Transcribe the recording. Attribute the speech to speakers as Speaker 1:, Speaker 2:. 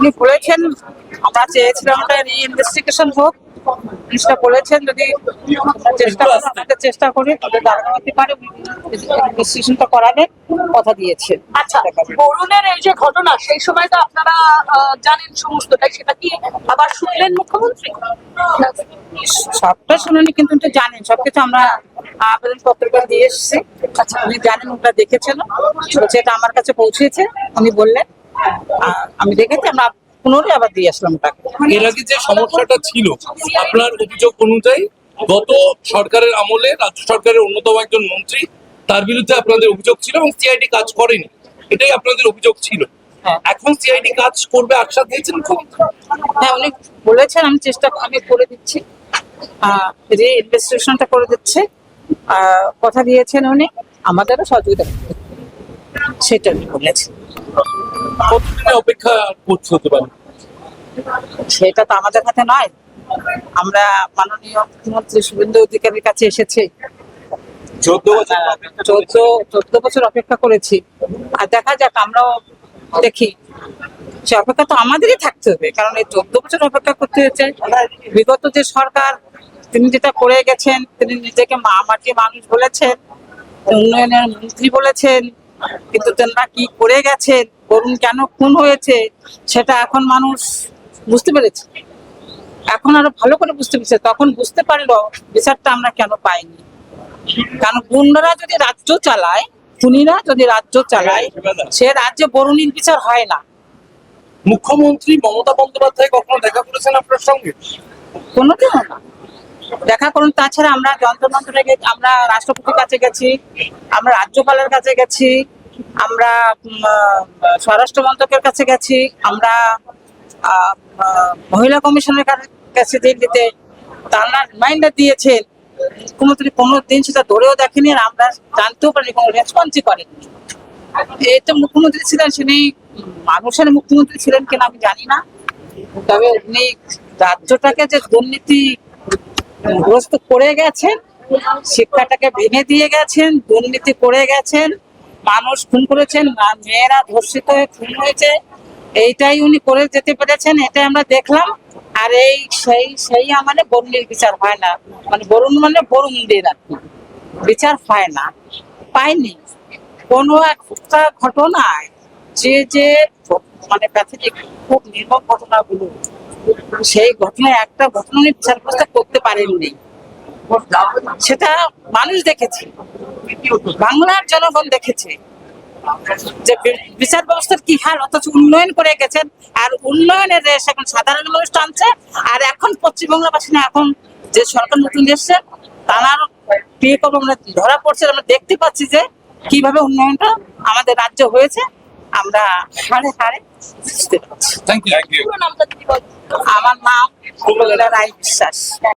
Speaker 1: উনি বলেছেন আমরা চেয়েছিলাম ওটা ইনভেস্টিগেশন হোক। জিনিসটা বলেছেন যদি চেষ্টা করি তবে দাঁড়াতে পারে ইনভেস্টিগেশনটা করানোর কথা দিয়েছেন।
Speaker 2: আচ্ছা, বরুণের এই যে ঘটনা সেই সময় তো আপনারা জানেন সমস্তটাই, সেটা কি আবার শুনলেন মুখ্যমন্ত্রী?
Speaker 1: সবটা শুনিনি কিন্তু উনি জানেন সবকিছু। আমরা আবেদন পত্র করে দিয়ে এসেছি। আচ্ছা, উনি জানেন, ওটা দেখেছেন, বলছে এটা আমার কাছে পৌঁছেছে। উনি বললেন আমি দেখেছি, আমরা পুনরায় আবার দিয়ে আসলাম তাকে।
Speaker 3: এর আগে যে সমস্যাটা ছিল আপনার অভিযোগ অনুযায়ী গত সরকারের আমলে রাজ্য সরকারের অন্যতম একজন মন্ত্রী, তার বিরুদ্ধে আপনাদের অভিযোগ ছিল এবং সিআইডি কাজ করেনি, এটাই আপনাদের অভিযোগ ছিল। এখন সিআইডি কাজ করবে আশ্বাস দিয়েছেন মুখ্যমন্ত্রী?
Speaker 1: হ্যাঁ, উনি বলেছেন আমি করে দিচ্ছি, যে ইনভেস্টিগেশনটা করে দিচ্ছে, কথা দিয়েছেন উনি, আমাদেরও সহযোগিতা করতে। সেটা উনি বলেছেন।
Speaker 3: কতদিনে অপেক্ষা করতে হতে পারে?
Speaker 1: সেটা তো আমাদের হাতে নয়। আমরা মাননীয় মুখ্যমন্ত্রী শুভেন্দু অধিকারীর কাছে এসেছি, 14 বছর অপেক্ষা করেছি। আর দেখা যাক, আমরাও দেখি। সে অপেক্ষা তো আমাদেরই থাকতে হবে, কারণ এই 14 বছর অপেক্ষা করতে হয়েছে। বিগত যে সরকার, তিনি যেটা করে গেছেন, তিনি নিজেকে মাটি মানুষ বলেছেন, উন্নয়নের মন্ত্রী বলেছেন, কিন্তু তেনারা কি করে গেছেন, বরুণ কেন খুন হয়েছে, সেটা এখন মানুষ বুঝতে পেরেছে। এখন আরো ভালো করে বুঝতে পেরেছে। তখন বুঝতে পারলো বিচারটা আমরা কেন পাইনি। কারণ গুন্ডারা যদি রাজ্য চালায়, খুনিরা যদি রাজ্য চালায়, সে রাজ্যে বরুণীর বিচার হয় না।
Speaker 3: মুখ্যমন্ত্রী মমতা বন্দ্যোপাধ্যায় কখনো দেখা করেছেন আপনার সঙ্গে?
Speaker 1: কোনোদিনও না দেখা করুন। তাছাড়া আমরা যন্ত্রমন্ত্রে আমরা রাষ্ট্রপতির কাছে গেছি, আমরা রাজ্যপালের কাছে গেছি, আমরা স্বরাষ্ট্র মন্ত্রকের কাছে গেছি, আমরা মহিলা কমিশনের কাছে দিল্লিতে, তারা রিমাইন্ডার দিয়েছেন। মুখ্যমন্ত্রী কোনোদিন সেটা ধরেও দেখেনি, আর আমরা জানতেও পারিনি, কোনো রেসপন্সই করেনি। এই তো মুখ্যমন্ত্রী ছিলেন, তিনি মানুষের মুখ্যমন্ত্রী ছিলেন কিনা আমি জানি না, তবে উনি রাজ্যটাকে যে দুর্নীতি গ্রস্ত করে গেছেন, শিক্ষাটাকে ভেঙে দিয়ে গেছেন, দুর্নীতি করে গেছেন, মানুষ খুন করেছেন, মেয়েরা ধর্ষিত হয়ে খুন হয়েছে, এইটাই উনি করে যেতে পেরেছেন, এটাই আমরা দেখলাম। আর এই সেই মানে বরুণের বিচার হয় না, মানে বরুণ মানে বরুণদের আর কি বিচার হয় না, পাইনি। কোনো একটা ঘটনায় যে মানে প্যাথেটিক খুব নির্মম ঘটনাগুলো, সেই ঘটনায় একটা ঘটনা উনি বিচার ব্যবস্থা করতে পারেননি। সেটা মানুষ দেখেছে, বাংলার জনগণ দেখেছে যে বিচার ব্যবস্থার কি হাল, অথচ উন্নয়ন করে গেছেন। আর উন্নয়নের রেশ এখন সাধারণ মানুষ টানছে। আর এখন পশ্চিমবাংলাবাসী না, এখন যে সরকার নতুন এসছে, তার আমরা ধরা পড়ছে, আমরা দেখতে পাচ্ছি যে কিভাবে উন্নয়নটা আমাদের রাজ্য হয়েছে, আমরা হাড়ে হাড়ে বুঝতে পারছি।
Speaker 3: Thank you.
Speaker 1: আমার নাম রায় বিশ্বাস।